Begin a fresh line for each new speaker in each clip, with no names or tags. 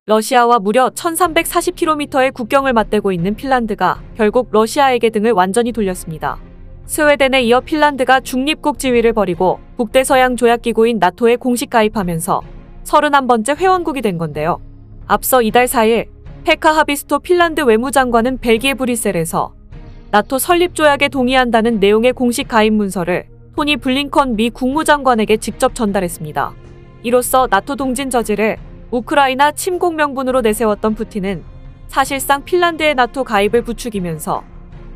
러시아와 무려 1340km의 국경을 맞대고 있는 핀란드가 결국 러시아에게 등을 완전히 돌렸습니다. 스웨덴에 이어 핀란드가 중립국 지위를 버리고 북대서양 조약기구인 나토에 공식 가입하면서 31번째 회원국이 된 건데요. 앞서 이달 4일 페카 하비스토 핀란드 외무장관은 벨기에 브뤼셀에서 나토 설립 조약에 동의한다는 내용의 공식 가입 문서를 토니 블링컨 미 국무장관에게 직접 전달했습니다. 이로써 나토 동진 저지를 우크라이나 침공 명분으로 내세웠던 푸틴은 사실상 핀란드의 나토 가입을 부추기면서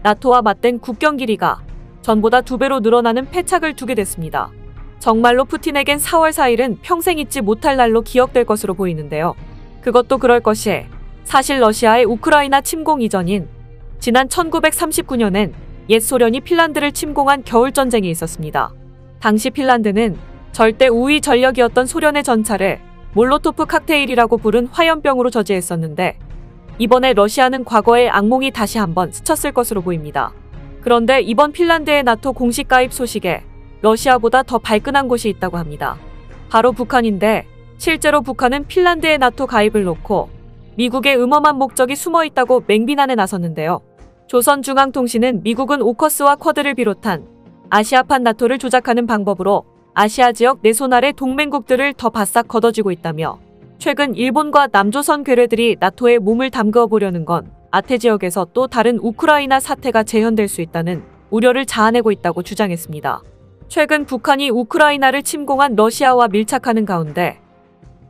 나토와 맞댄 국경 길이가 전보다 2배로 늘어나는 패착을 두게 됐습니다. 정말로 푸틴에겐 4월 4일은 평생 잊지 못할 날로 기억될 것으로 보이는데요. 그것도 그럴 것이 사실 러시아의 우크라이나 침공 이전인 지난 1939년엔 옛 소련이 핀란드를 침공한 겨울전쟁이 있었습니다. 당시 핀란드는 절대 우위 전력이었던 소련의 전차를 몰로토프 칵테일이라고 부른 화염병으로 저지했었는데 이번에 러시아는 과거의 악몽이 다시 한번 스쳤을 것으로 보입니다. 그런데 이번 핀란드의 나토 공식 가입 소식에 러시아보다 더 발끈한 곳이 있다고 합니다. 바로 북한인데 실제로 북한은 핀란드의 나토 가입을 놓고 미국의 음험한 목적이 숨어 있다고 맹비난에 나섰는데요. 조선중앙통신은 미국은 오커스와 쿼드를 비롯한 아시아판 나토를 조작하는 방법으로 아시아 지역 내손 아래 동맹국들을 더 바싹 걷어쥐고 있다며 최근 일본과 남조선 괴뢰들이 나토에 몸을 담그어 보려는 건 아태 지역에서 또 다른 우크라이나 사태가 재현될 수 있다는 우려를 자아내고 있다고 주장했습니다. 최근 북한이 우크라이나를 침공한 러시아와 밀착하는 가운데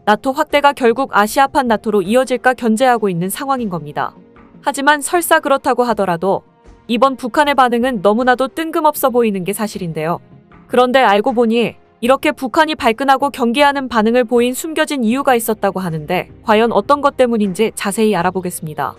나토 확대가 결국 아시아판 나토로 이어질까 견제하고 있는 상황인 겁니다. 하지만 설사 그렇다고 하더라도 이번 북한의 반응은 너무나도 뜬금없어 보이는 게 사실인데요. 그런데 알고 보니 이렇게 북한이 발끈하고 경계하는 반응을 보인 숨겨진 이유가 있었다고 하는데 과연 어떤 것 때문인지 자세히 알아보겠습니다.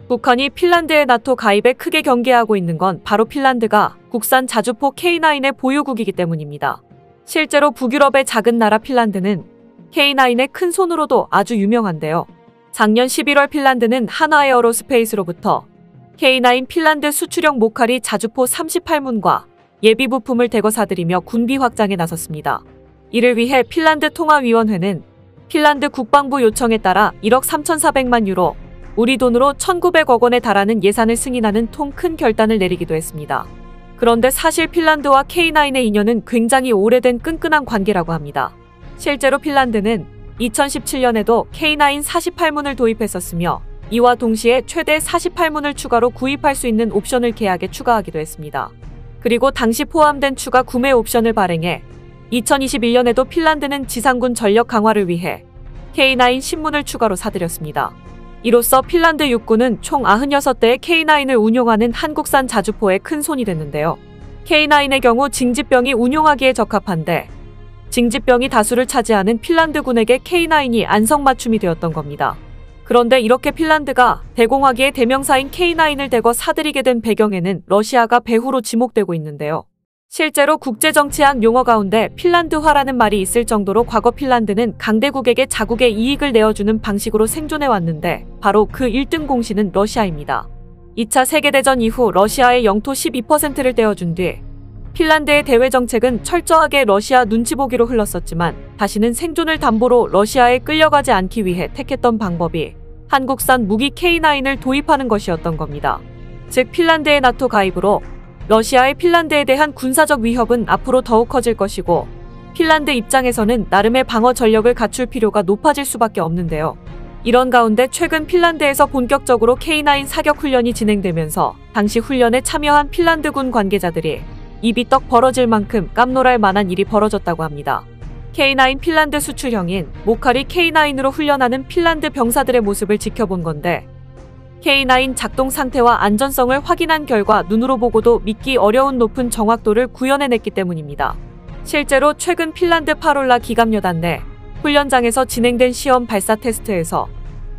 북한이 핀란드의 나토 가입에 크게 경계하고 있는 건 바로 핀란드가 국산 자주포 K9의 보유국이기 때문입니다. 실제로 북유럽의 작은 나라 핀란드는 K9의 큰 손으로도 아주 유명한데요. 작년 11월 핀란드는 한화에어로스페이스로부터 K9 핀란드 수출형 모카리 자주포 38문과 예비 부품을 대거 사들이며 군비 확장에 나섰습니다. 이를 위해 핀란드 통화위원회는 핀란드 국방부 요청에 따라 1억 3,400만 유로, 우리 돈으로 1,900억 원에 달하는 예산을 승인하는 통 큰 결단을 내리기도 했습니다. 그런데 사실 핀란드와 K9의 인연은 굉장히 오래된 끈끈한 관계라고 합니다. 실제로 핀란드는 2017년에도 K9 48문을 도입했었으며 이와 동시에 최대 48문을 추가로 구입할 수 있는 옵션을 계약에 추가하기도 했습니다. 그리고 당시 포함된 추가 구매 옵션을 발행해 2021년에도 핀란드는 지상군 전력 강화를 위해 K9 10문을 추가로 사들였습니다. 이로써 핀란드 육군은 총 96대의 K9을 운용하는 한국산 자주포의 큰 손이 됐는데요. K9의 경우 징집병이 운용하기에 적합한데 징집병이 다수를 차지하는 핀란드군에게 K9이 안성맞춤이 되었던 겁니다. 그런데 이렇게 핀란드가 대공하기의 대명사인 K9을 대거 사들이게 된 배경에는 러시아가 배후로 지목되고 있는데요. 실제로 국제정치학 용어 가운데 핀란드화라는 말이 있을 정도로 과거 핀란드는 강대국에게 자국의 이익을 내어주는 방식으로 생존해왔는데 바로 그 1등 공신은 러시아입니다. 2차 세계대전 이후 러시아의 영토 12%를 떼어준 뒤 핀란드의 대외 정책은 철저하게 러시아 눈치 보기로 흘렀었지만 다시는 생존을 담보로 러시아에 끌려가지 않기 위해 택했던 방법이 한국산 무기 K9을 도입하는 것이었던 겁니다. 즉 핀란드의 나토 가입으로 러시아의 핀란드에 대한 군사적 위협은 앞으로 더욱 커질 것이고 핀란드 입장에서는 나름의 방어 전력을 갖출 필요가 높아질 수밖에 없는데요. 이런 가운데 최근 핀란드에서 본격적으로 K9 사격 훈련이 진행되면서 당시 훈련에 참여한 핀란드군 관계자들이 입이 떡 벌어질 만큼 깜놀할 만한 일이 벌어졌다고 합니다. K9 핀란드 수출형인 모카리 K9으로 훈련하는 핀란드 병사들의 모습을 지켜본 건데 K9 작동 상태와 안전성을 확인한 결과 눈으로 보고도 믿기 어려운 높은 정확도를 구현해냈기 때문입니다. 실제로 최근 핀란드 파롤라 기갑여단 내 훈련장에서 진행된 시험 발사 테스트에서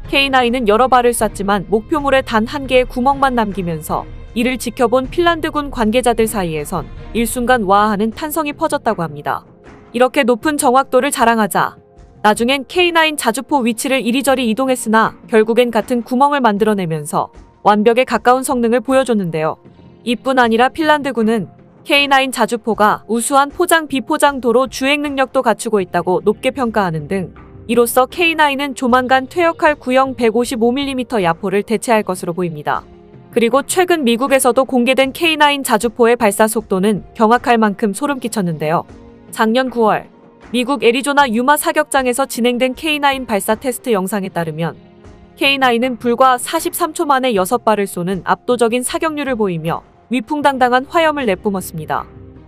K9은 여러 발을 쐈지만 목표물에 단 한 개의 구멍만 남기면서 이를 지켜본 핀란드군 관계자들 사이에선 일순간 와하는 탄성이 퍼졌다고 합니다. 이렇게 높은 정확도를 자랑하자 나중엔 K9 자주포 위치를 이리저리 이동했으나 결국엔 같은 구멍을 만들어내면서 완벽에 가까운 성능을 보여줬는데요. 이뿐 아니라 핀란드군은 K9 자주포가 우수한 포장 비포장 도로 주행 능력도 갖추고 있다고 높게 평가하는 등 이로써 K9은 조만간 퇴역할 구형 155mm 야포를 대체할 것으로 보입니다. 그리고 최근 미국에서도 공개된 K9 자주포의 발사 속도는 경악할 만큼 소름 끼쳤는데요. 작년 9월 미국 애리조나 유마 사격장에서 진행된 K9 발사 테스트 영상에 따르면 K9은 불과 43초 만에 6발을 쏘는 압도적인 사격률을 보이며 위풍당당한 화염을 내뿜었습니다.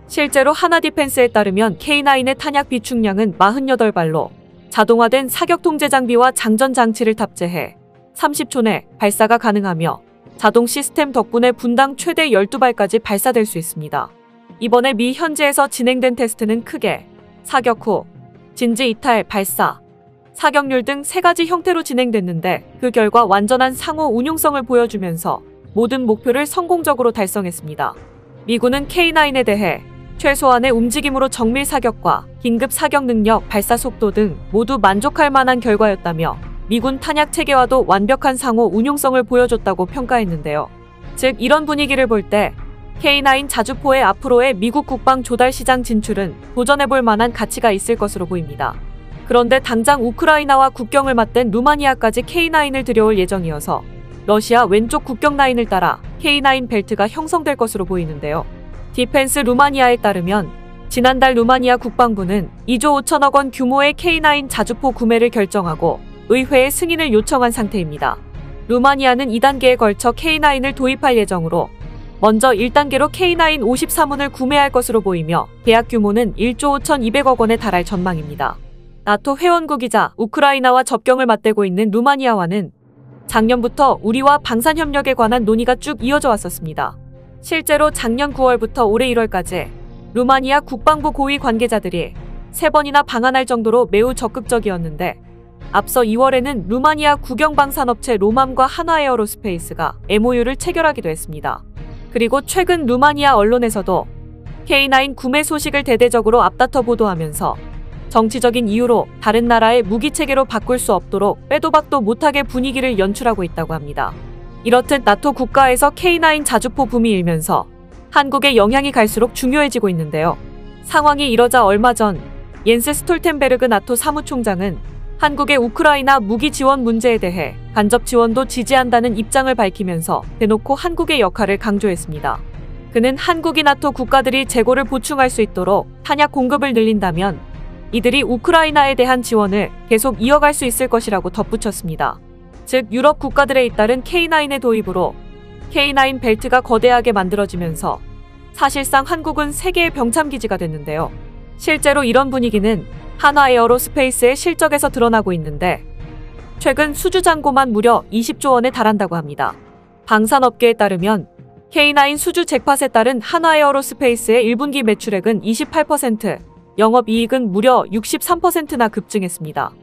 실제로 하나디펜스에 따르면 K9의 탄약 비축량은 48발로 자동화된 사격 통제 장비와 장전 장치를 탑재해 30초 내 발사가 가능하며 자동 시스템 덕분에 분당 최대 12발까지 발사될 수 있습니다. 이번에 미 현지에서 진행된 테스트는 크게 사격 후, 진지 이탈, 발사, 사격률 등 3가지 형태로 진행됐는데 그 결과 완전한 상호 운용성을 보여주면서 모든 목표를 성공적으로 달성했습니다. 미군은 K9에 대해 최소한의 움직임으로 정밀 사격과 긴급 사격 능력, 발사 속도 등 모두 만족할 만한 결과였다며 미군 탄약 체계와도 완벽한 상호 운용성을 보여줬다고 평가했는데요. 즉 이런 분위기를 볼 때 K9 자주포의 앞으로의 미국 국방 조달 시장 진출은 도전해볼 만한 가치가 있을 것으로 보입니다. 그런데 당장 우크라이나와 국경을 맞댄 루마니아까지 K9을 들여올 예정이어서 러시아 왼쪽 국경 라인을 따라 K9 벨트가 형성될 것으로 보이는데요. 디펜스 루마니아에 따르면 지난달 루마니아 국방부는 2조 5천억 원 규모의 K9 자주포 구매를 결정하고 의회의 승인을 요청한 상태입니다. 루마니아는 2단계에 걸쳐 K9을 도입할 예정으로 먼저 1단계로 K9 53문을 구매할 것으로 보이며 계약 규모는 1조 5,200억 원에 달할 전망입니다. 나토 회원국이자 우크라이나와 접경을 맞대고 있는 루마니아와는 작년부터 우리와 방산협력에 관한 논의가 쭉 이어져 왔었습니다. 실제로 작년 9월부터 올해 1월까지 루마니아 국방부 고위 관계자들이 3번이나 방한할 정도로 매우 적극적이었는데 앞서 2월에는 루마니아 국영방산업체 로맘과 한화에어로스페이스가 MOU를 체결하기도 했습니다. 그리고 최근 루마니아 언론에서도 K9 구매 소식을 대대적으로 앞다퉈 보도하면서 정치적인 이유로 다른 나라의 무기체계로 바꿀 수 없도록 빼도 박도 못하게 분위기를 연출하고 있다고 합니다. 이렇듯 나토 국가에서 K9 자주포 붐이 일면서 한국의 영향이 갈수록 중요해지고 있는데요. 상황이 이러자 얼마 전 옌스 스톨텐베르그 나토 사무총장은 한국의 우크라이나 무기 지원 문제에 대해 간접 지원도 지지한다는 입장을 밝히면서 대놓고 한국의 역할을 강조했습니다. 그는 한국이 나토 국가들이 재고를 보충할 수 있도록 탄약 공급을 늘린다면 이들이 우크라이나에 대한 지원을 계속 이어갈 수 있을 것이라고 덧붙였습니다. 즉 유럽 국가들에 잇따른 K9의 도입으로 K9 벨트가 거대하게 만들어지면서 사실상 한국은 세계의 병참기지가 됐는데요. 실제로 이런 분위기는 한화에어로스페이스의 실적에서 드러나고 있는데 최근 수주 잔고만 무려 20조 원에 달한다고 합니다. 방산업계에 따르면 K9 수주 잭팟에 따른 한화에어로스페이스의 1분기 매출액은 28%, 영업이익은 무려 63%나 급증했습니다.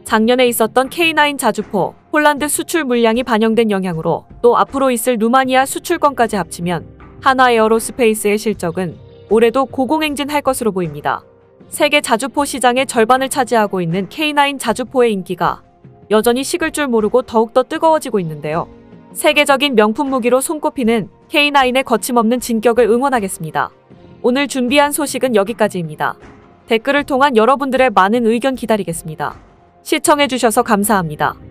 작년에 있었던 K9 자주포, 폴란드 수출 물량이 반영된 영향으로 또 앞으로 있을 루마니아 수출권까지 합치면 한화에어로스페이스의 실적은 올해도 고공행진할 것으로 보입니다. 세계 자주포 시장의 절반을 차지하고 있는 K9 자주포의 인기가 여전히 식을 줄 모르고 더욱더 뜨거워지고 있는데요. 세계적인 명품 무기로 손꼽히는 K9의 거침없는 진격을 응원하겠습니다. 오늘 준비한 소식은 여기까지입니다. 댓글을 통한 여러분들의 많은 의견 기다리겠습니다. 시청해주셔서 감사합니다.